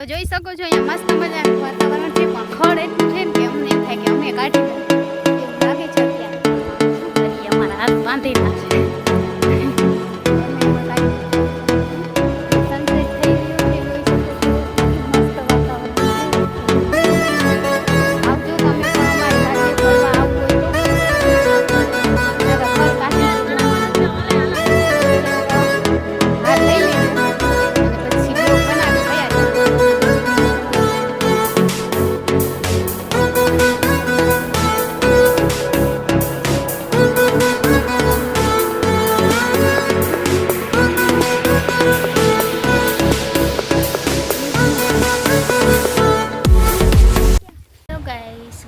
તો જોઈ શકો છો અહીંયા મસ્ત મજાનું વાતાવરણ છે, પણ ખડ એટલું છે ને કે અમને એમ થાય કે અમે કાઢી દઈએ એવું લાગે છે અત્યારે. શું કરીએ, અમારા હાથ બાંધેલા છે.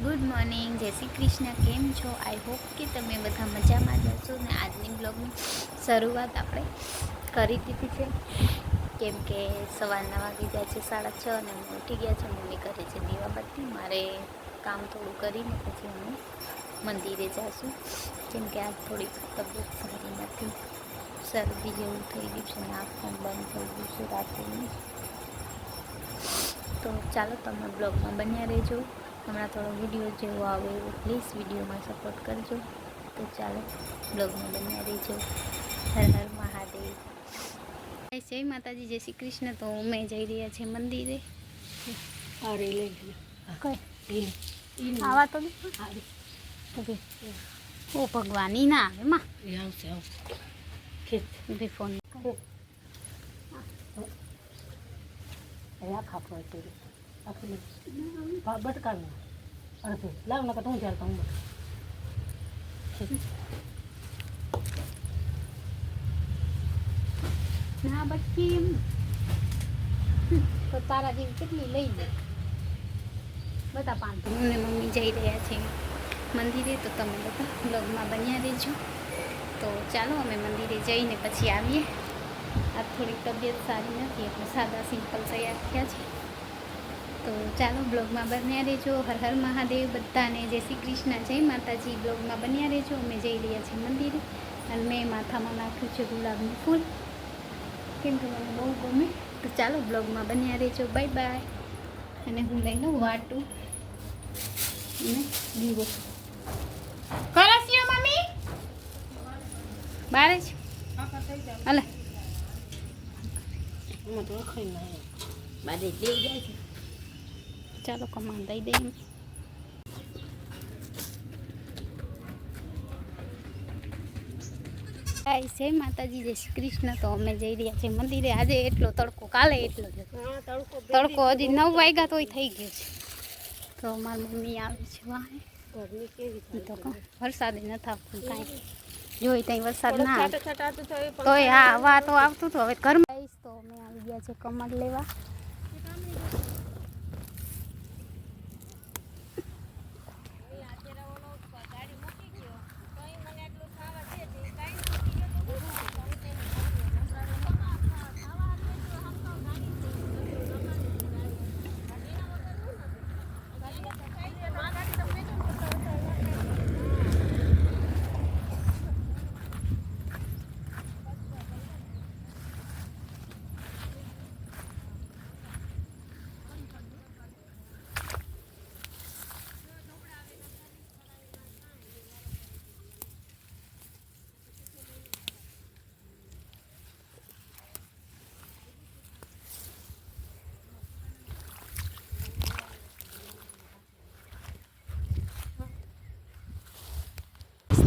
ગુડ મોર્નિંગ, જય શ્રી કૃષ્ણ. કેમ છો? આઈ હોપ કે તમે બધા મજામાં જ હશો. ને આજની બ્લોગની શરૂઆત આપણે કરી દીધી છે, કેમ કે સવારના વાગી ગયા છે 6:30 અને અમે ઉઠી ગયા છે. મમ્મી કરે છે દીવાબત્તી. મારે કામ થોડું કરીને પછી અમે મંદિરે જઈશું, કેમ કે આજ થોડીક તબિયત સારી નથી, શરદી જેવું થઈ ગયું છે, નાક પણ બંધ થઈ ગયું છે રાત્રિનું. તો ચાલો તમે બ્લોગમાં બન્યા રહેજો. હમણાં થોડો વિડીયો જેવો આવે એવું પ્લીઝ વિડીયોમાં સપોર્ટ કરજો. તો ચાલો બ્લોગમાં બન્યા રહેજો. હર હર મહાદેવ. જય માતાજી, જય શ્રી કૃષ્ણ. તો અમે જઈ રહ્યા છીએ મંદિરે. આવા તો ઓ ભગવાન ઈ ના આવે માં ફોન બટકાવી અડધે લાવ નકર તું ચાલતો હું ના બટકી એમ તો તારા જેવી કેટલી લઈ લે બધા 5 હું ને મમ્મી જઈ રહ્યા છે મંદિરે. તો તમે બધા બ્લોગમાં બન્યા રહેજો. તો ચાલો અમે મંદિરે જઈને પછી આવીએ. આ થોડીક તબિયત સારી નથી એટલે સાદા સિમ્પલ તૈયાર થયા છે. તો ચાલો બ્લોગમાં બન્યા રહેજો. હર હર મહાદેવ બધાને, જય શ્રી કૃષ્ણ, જય માતાજી. બ્લોગમાં બન્યા રહેજો. અમે જઈ રહ્યા છીએ મંદિરે અને મેં માથામાં નાખ્યું છે ગુલાબનું ફૂલ, કેમ કે મને બહુ ગમે. તો ચાલો બ્લોગમાં બન્યા રહેજો. Bye bye. અને હું લઈ લઉં વાટું અને દીવો. કરસ્યો મમ્મી બારે છે અલે ચાલો કમાન દઈ દઈએ. જય માતાજી, જય શ્રી કૃષ્ણ. તો અમે જઈ રહ્યા છીએ મંદિરે. આજે એટલો તડકો, કાલે એટલો જ તડકો, હજી 9 વાગ્યા તોય થઈ ગયો છે. તો મારી મમ્મી આવે છે વાહે. તો વરસાદ નથી આવતું કાંઈ, જોઈ ત્યાં વરસાદ ના આવે તોય હા હવા તો આવતું હતું. હવે ઘરમાં તો અમે આવી ગયા છે કમર લેવા.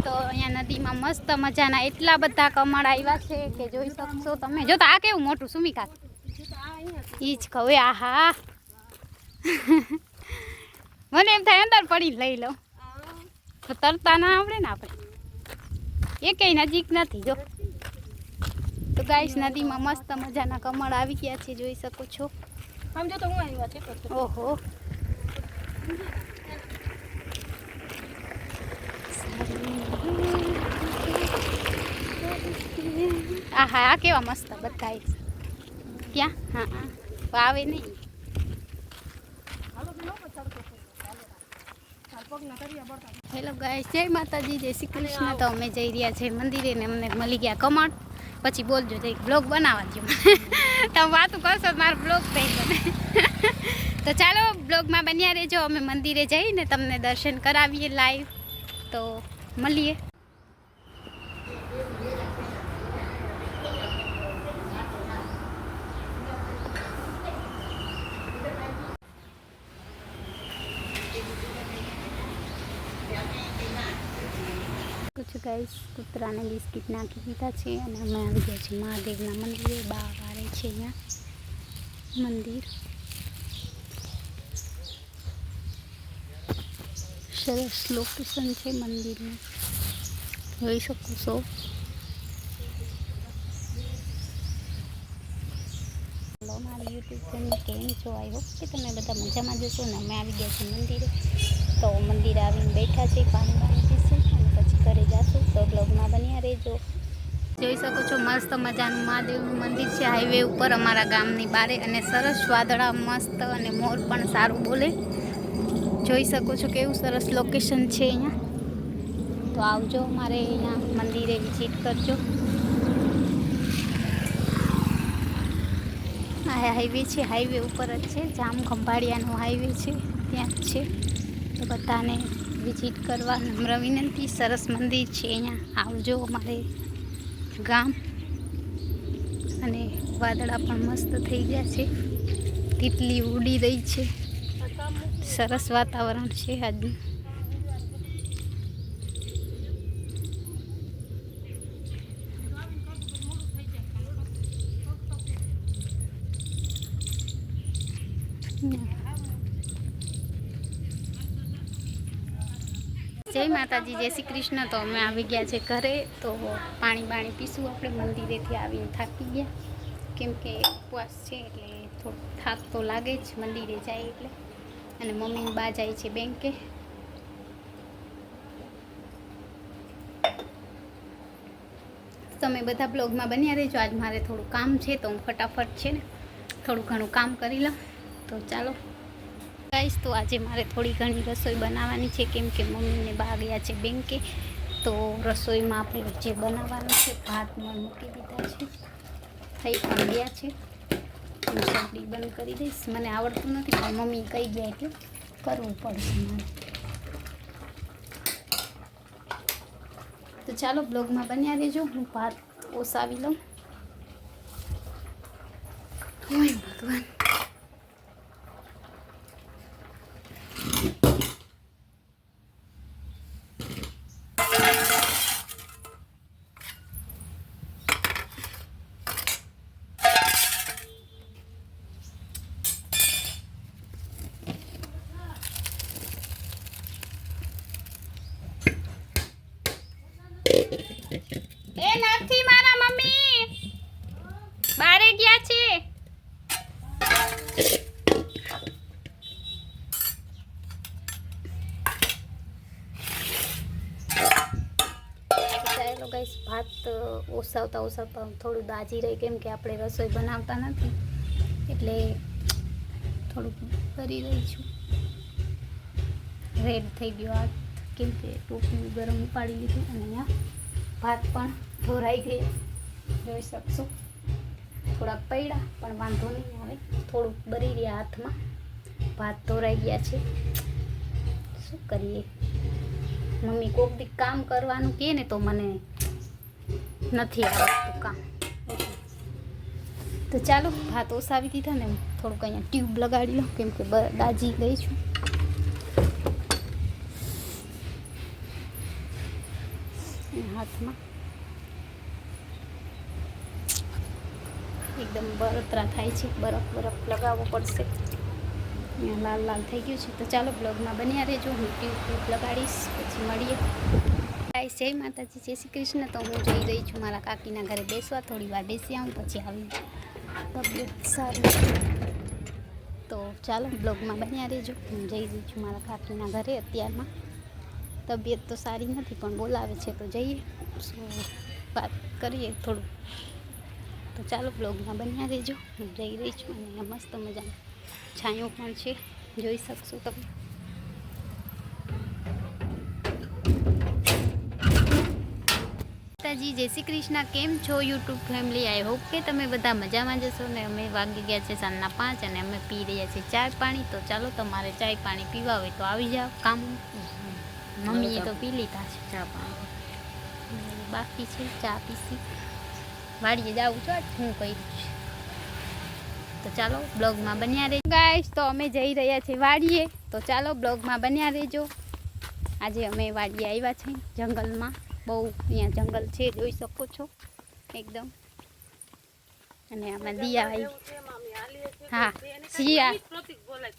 તો અહીંયા નદીમાં મસ્ત મજાના એટલા બધા કમળ આવ્યા છે કે જોઈ શકશો તમે. જો તો આ કેવું મોટું સુમિકા ઈ જ કહું. આહા મને એમ થાય અંદર પડી લઈ લઉં, તો તરતા ના આવડે ને આપણે. એ કંઈ નજીક નથી. જો તો ગાઈસ નદીમાં મસ્ત મજાના કમળ આવી ગયા છે, જોઈ શકો છો. સમજો તો હું આવ્યા છે. ઓહો આહા આ કેવા મસ્ત બધા. ક્યાં? હા હા આવે નહીં. હેલો ગાઈસ, જય માતાજી, જય શ્રી કૃષ્ણ. તો અમે જઈ રહ્યા છીએ મંદિરે ને અમને મળી ગયા કમળ. પછી બોલજો જઈ બ્લોગ બનાવવા જો તમે વાતું કરશો મારો બ્લોગ થઈ ગયો. તો ચાલો બ્લોગમાં બન્યા રહેજો, અમે મંદિરે જઈને તમને દર્શન કરાવીએ લાઈવ. તો મળીએ. कुछ गाइस કૂતરાને બિસ્કિટ નાખી દીધા છે અને અમે આવી ગયા છીએ મહાદેવના મંદિરે. બા વારે છે અહીંયા મંદિર. સરસ લોકેશન છે મંદિરનું, જોઈ શકો છો. હેલો મારી યુટ્યુબ ચેનલ, કેમ છો? આઈ હોપ કે તમે બધા મજામાં જશો ને. અમે આવી ગયા છીએ મંદિરે. તો મંદિરે આવીને બેઠા છે, પાણી પીશું અને પછી ઘરે જશું. તો બ્લોગમાં બન્યા રહેજો. જોઈ શકો છો મસ્ત મજાનું મહાદેવનું મંદિર છે હાઈવે ઉપર અમારા ગામની બારે. અને સરસ વાદળા મસ્ત અને મોર પણ સારું બોલે. જોઈ શકો છો કેવું સરસ લોકેશન છે અહીંયા. તો આવજો મારે અહીંયા મંદિરે વિઝિટ કરજો. આ હાઈવે છે, હાઈવે ઉપર જ છે, જામ ખંભાળિયાનો હાઈવે છે, ત્યાં જ છે. તો બધાને વિઝિટ કરવા નમ્ર વિનંતી. સરસ મંદિર છે અહીંયા, આવજો અમારે ગામ. અને વાદળા પણ મસ્ત થઈ ગયા છે, તિતલી ઉડી રહી છે, સરસ વાતાવરણ છે આજનું. જય માતાજી, જય શ્રી કૃષ્ણ. તો અમે આવી ગયા છે ઘરે. તો પાણી પીશું આપણે. મંદિરેથી આવીને થાકી ગયા, કેમ કે ઉપવાસ છે એટલે થોડું થાક તો લાગે જ મંદિરે જાય એટલે. અને મમ્મી બા જાય છે બેંકે. તમે બધા બ્લોગમાં બન્યા રહેજો. આજ મારે થોડું કામ છે તો હું ફટાફટ છે ને થોડું ઘણું કામ કરી લઉં. તો ચાલો ગાઈસ, તો આજે મારે થોડી ઘણી રસોઈ બનાવવાની છે, કેમ કે મમ્મીને બા ગયા છે બેંકે. તો રસોઈમાં આપણે જે બનાવવાનું છે, ભાત મૂકી દીધા છે, થઈ પણ ગયા છે. હું સબ્જી બંધ કરી દઈશ. મને આવડતું નથી પણ મમ્મી કહી ગયા એટલે કરવું પડશે મારે. તો ચાલો બ્લોગમાં બન્યા રહેજો. હું ભાત ઓસાવી લઉં. ઓય ભગવાન. એ નથી, મારા મમ્મી બારે ગયા છે. ચાલો ગાઈસ, ભાત ઓસાવતા થોડું દાજી રહી, કેમ કે આપણે રસોઈ બનાવતા નથી એટલે થોડુંક કરી રહી છું. રેડ થઈ ગયો હાથ, કેમ કે ટોપી ગરમ ઉપાડી લીધું. અને અહીંયા ભાત પણ ધોરાઈ ગયા, જોઈ શકશો. થોડાક પડ્યા પણ વાંધો નહીં આવે, થોડુંક બરી રહ્યા હાથમાં. ભાત ધોરાઈ ગયા છે, શું કરીએ. મમ્મી કોક દી કામ કરવાનું કહે ને તો મને નથી આવડતું કામ. તો ચાલો ભાત ઓસાવી દીધા ને થોડુંક અહીંયા ટ્યુબ લગાડી લઉં, કેમ કે દાજી ગઈ છું. હાથમાં એકદમ બળતરા થાય છે, બરફ લગાવવો પડશે. અહીંયા લાલ થઈ ગયું છે. તો ચાલો બ્લોગમાં બન્યા રહેજો. હું ટ્યુબ લગાડીશ, પછી મળીએ. ગાઈસ, જય માતાજી, જય શ્રી કૃષ્ણ. તો હું જઈ રહી છું મારા કાકીના ઘરે બેસવા. થોડી વાર બેસી આવું પછી આવી તબિયત સારી. તો ચાલો બ્લોગમાં બન્યા રહેજો. હું જઈ રહી છું મારા કાકીના ઘરે. અત્યારમાં તબિયત તો સારી નથી પણ બોલાવે છે તો જઈએ, વાત કરીએ થોડું. તો ચાલો બ્લોગમાં બન્યા રહેજો. હું જઈ રહી છું અને અહીંયા મસ્ત મજાનું છાંયો પણ છે, જોઈ શકશો તમે. માતાજી, જય શ્રી કૃષ્ણ. કેમ છો યુટ્યુબ ફેમિલી? આઈ હોપ કે તમે બધા મજામાં જશો ને. અમે વાગી ગયા છે સાંજના 5 અને અમે પી રહ્યા છીએ ચાય પાણી. તો ચાલો, તમારે ચાય પાણી પીવા હોય તો આવી જાઓ. કામ મમ્મીએ તો પી લીધા છે ચા પાણી, બાકી છે ચા પીસી. વાડીએ જાવું છો હું કહી છું. તો ચાલો બ્લોગમાં બન્યા રહેજો ગાઈસ. તો અમે જઈ રહ્યા છીએ વાડીએ, તો ચાલો બ્લોગમાં બન્યા રહેજો. આજે અમે વાડીએ આવ્યા છીએ જંગલમાં. બહુ અહીંયા જંગલ છે, જોઈ શકો છો એકદમ. અને આમાં દિયા આવી. હા,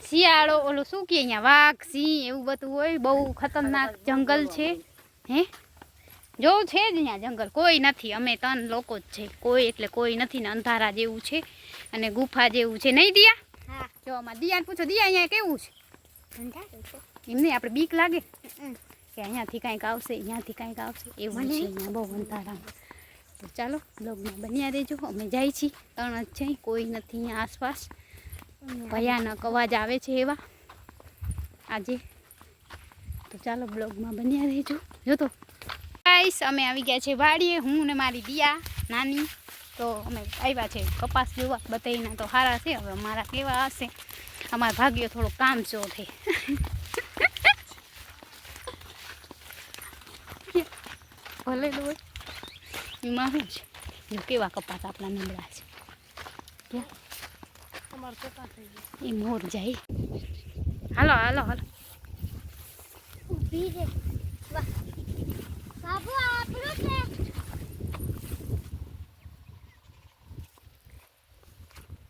શિયાળો ઓલું શું કે અહીંયા વાઘ સિંહ એવું બધું હોય. બહુ ખતરનાક જંગલ છે. હે જો છે જ અહીંયા જંગલ, કોઈ નથી. અમે 3 લોકો જ છે, કોઈ એટલે કોઈ નથી ને. અંધારા જેવું છે અને ગુફા જેવું છે, નહીં દિયા? હા. જો આમાં દિયાને પૂછો, દિયા અહીંયા કેવું છે? એમ નહીં, આપણે બીક લાગે કે અહીંયાથી કાંઈક આવશે, અહીંયાથી કાંઈક આવશે એવું છે અહીંયા બહુ અંધારામાં. તો ચાલો બ્લોગમાં બન્યા રહેજો. અમે જાય છીએ, 3 જ છે, કોઈ નથી અહીંયા આસપાસ. ભયાનક અવાજ આવે છે એવા આજે. તો ચાલો બ્લોગમાં બન્યા રહેજો. જો તો ગાઈસ, અમે આવી ગયા છે વાડીએ, હું ને મારી દિયા નાની. તો અમે આવ્યા છે કપાસ જોવા. બધાના તો સારા છે, હવે અમારા કેવા હશે. અમારા ભાગ્યો થોડો કામ ચો છે. ભલે હોય એમાં શું છે, જો કેવા કપાસ આપણા નીકળ્યા છે. એ મોર જાય. હાલો હાલો હાલો. ઊભી રે. વાહ બાબુ આપણો છે.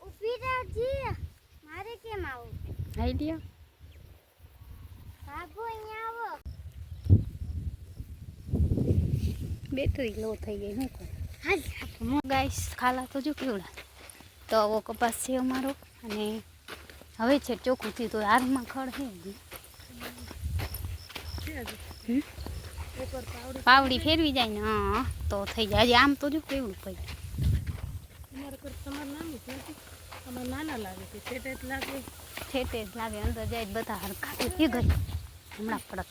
ઊભી રહેજી. મારે કેમ આવું? આઈડિયા બાબુ અહીંયા આવો. બેટરી લો થઈ ગઈ. શું કરું ગાઈસ? ખાલા તો જો કેવડા. તો આવો કપાસ છે અમારો. અને હવે છે ચોખ્ખું થયું તો હારમાં ખડ છે. પાવડી ફેરવી જાય ને હા તો થઈ જાય. હજી આમ તો જો કેવડું પડ્યું. નાના લાગે છે, છેટે જ લાગે. છેટે જ લાગે, અંદર જાય બધા હરખા તો કે ગઈ. હમણાં પડત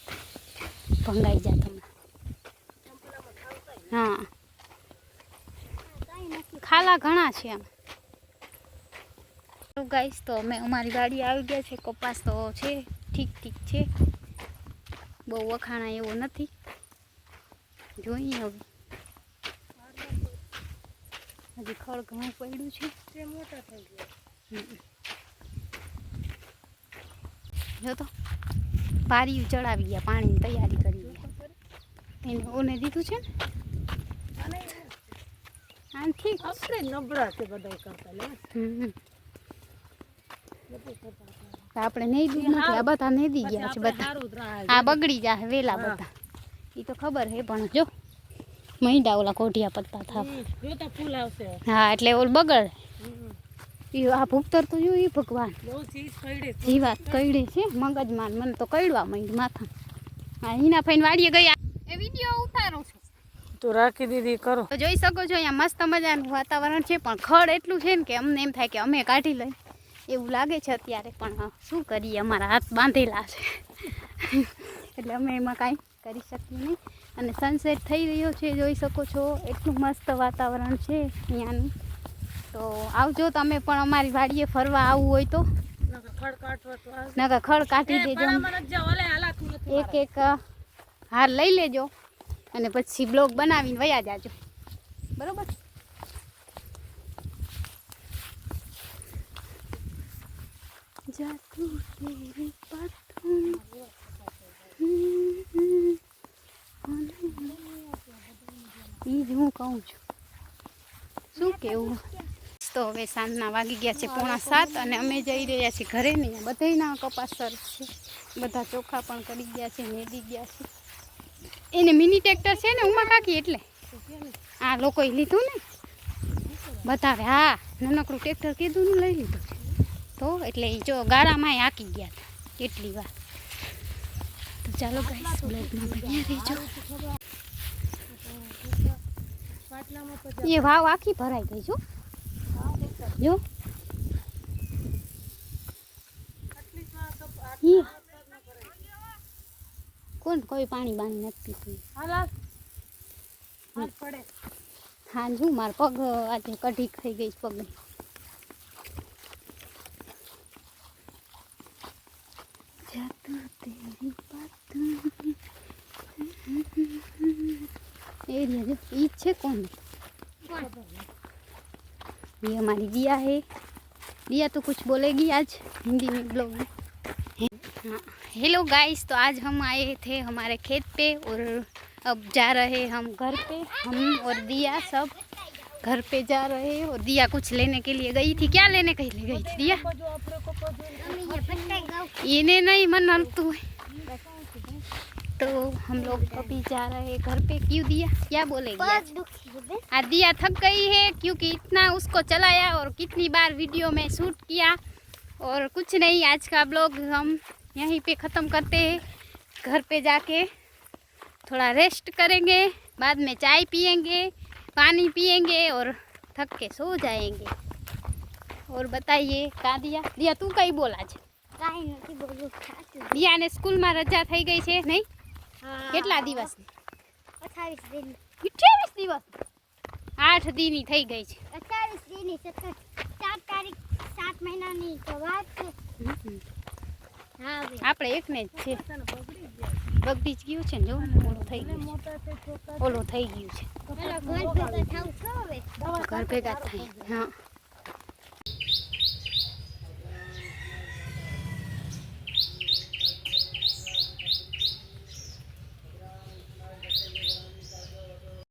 ભંગાઈ જાય તમને. હા, ખાલા ઘણા છે આમ. ગાઈસ, તો અમે અમારી ગાડી આવી ગયા છે. કપાસ તો છે ઠીક ઠીક છે, બહુ વખાણા એવો નથી. જોઈએ હવે, હજી ખડ ઘણું પડ્યું છે. તે મોટા થઈ ગયા. જો તો પારી ચડાવી ગયા, પાણીની તૈયારી કરી ગયા. એને ઓને દીધું છે ને આમ ઠીક. આપણે નબળા છે બધા કરતા લે. આપણે નહીં દૂધ નથી, આ બધા નહીં દી ગયા છે બધા. આ બગડી જાય વેલા બધા, એ તો ખબર હે. પણ જો મહિડા ઓલા કોઢિયા પત્તા થાવ. ફૂલ આવશે. હા, એટલે ઓલ બગડે. આ ભૂખતર તો જો એ ભગવાન જીવાત કઈડે છે મગજમાં. મને તો કઈડવા માંડી માથા. હા, હિના ફઈને વાડીએ ગયા. એ વિડીયો ઉતારો છું તો રાખી દીધી કરો. તો જોઈ શકો છો અહીંયા મસ્ત મજાનું વાતાવરણ છે. પણ ખડ એટલું છે ને કે અમને એમ થાય કે અમે કાઢી લઈએ એવું લાગે છે અત્યારે. પણ શું કરીએ, અમારા હાથ બાંધેલા છે એટલે અમે એમાં કાંઈ કરી શકીએ નહીં. અને સનસેટ થઈ રહ્યો છે, જોઈ શકો છો. એટલું મસ્ત વાતાવરણ છે અહીંયાનું. તો આવજો તમે પણ અમારી વાડીએ ફરવા આવવું હોય તો. નકર ખડ કાઢી દેજો, એક એક હાર લઈ લેજો અને પછી બ્લોગ બનાવીને વયા જાજો. બરોબર? ઈ જ હું કહું છું. શું કેવું? તો હવે સાંજના વાગી ગયા છે 6:45 અને અમે જઈ રહ્યા છીએ ઘરે. નહીં, બધાના કપાસ સરસ છે, બધા ચોખા પણ કરી ગયા છે, મેદી ગયા છે. એને મિની ટ્રેક્ટર છે ને ઉમા કાકી, એટલે આ લોકોએ લીધું ને બતાવે. હા, નાનકડું ટ્રેક્ટર કીધું ને લઈ લીધું છે. તો એટલે એ જો ગાળામાં હાકી ગયા હતા કેટલી વાર. તો ચાલો ગાઈસ, બ્લોગમાં બન્યા રહેજો. એ વાવ આખી ભરાઈ ગઈ છો. જો કોણ કોઈ પાણી બાણી નથી પીતું. હાથ પડે હા જો માર પગ આજે કઢી ખાઈ ગઈ છે પગની. જાતું તેરી બાતોं ये जो ईद है कौन? ये हमारी दिया है. दिया तो कुछ बोलेगी आज हिंदी में ब्लॉग में. हाँ हेलो गाइस, तो आज हम आए थे हमारे खेत पे और अब जा रहे हम घर पे. हम और दिया सब घर पे जा रहे हैं और दिया कुछ लेने के लिए गई थी. क्या लेने के लिए गई थी दिया? ये नहीं मन हलतू है. तो हम लोग अभी जा रहे हैं घर पे. क्यों दिया क्या बोलेगी आज? दिया थक गई है क्योंकि इतना उसको चलाया और कितनी बार वीडियो में शूट किया. और कुछ नहीं, आज का ब्लॉग हम यहीं पे ख़त्म करते हैं. घर पे जाके थोड़ा रेस्ट करेंगे, बाद में चाय पियेंगे, पानी पियेंगे और थक के सो जाएंगे. और बताइए कहाँ दिया? दिया तू कहीं बोला છે? કાઈ નથી બોલું. દિયાને સ્કૂલમાં રજા થઈ ગઈ છે નહીં? કેટલા દિવસની? 28 દિન. 28 દિવસ? 8 દીની થઈ ગઈ છે. 28 દિનની 7 તારીખ 7 મહિનાની તો વાત છે. હા હવે આપણે એકને જ છે. બગડી જ ગયું છે ને, જો ઓલું થઈ ગયું છે. ઓલું થઈ ગયું છે. પેલા ઘર ભેગા થાવ છો હવે. ઘર ભેગા થાય. હા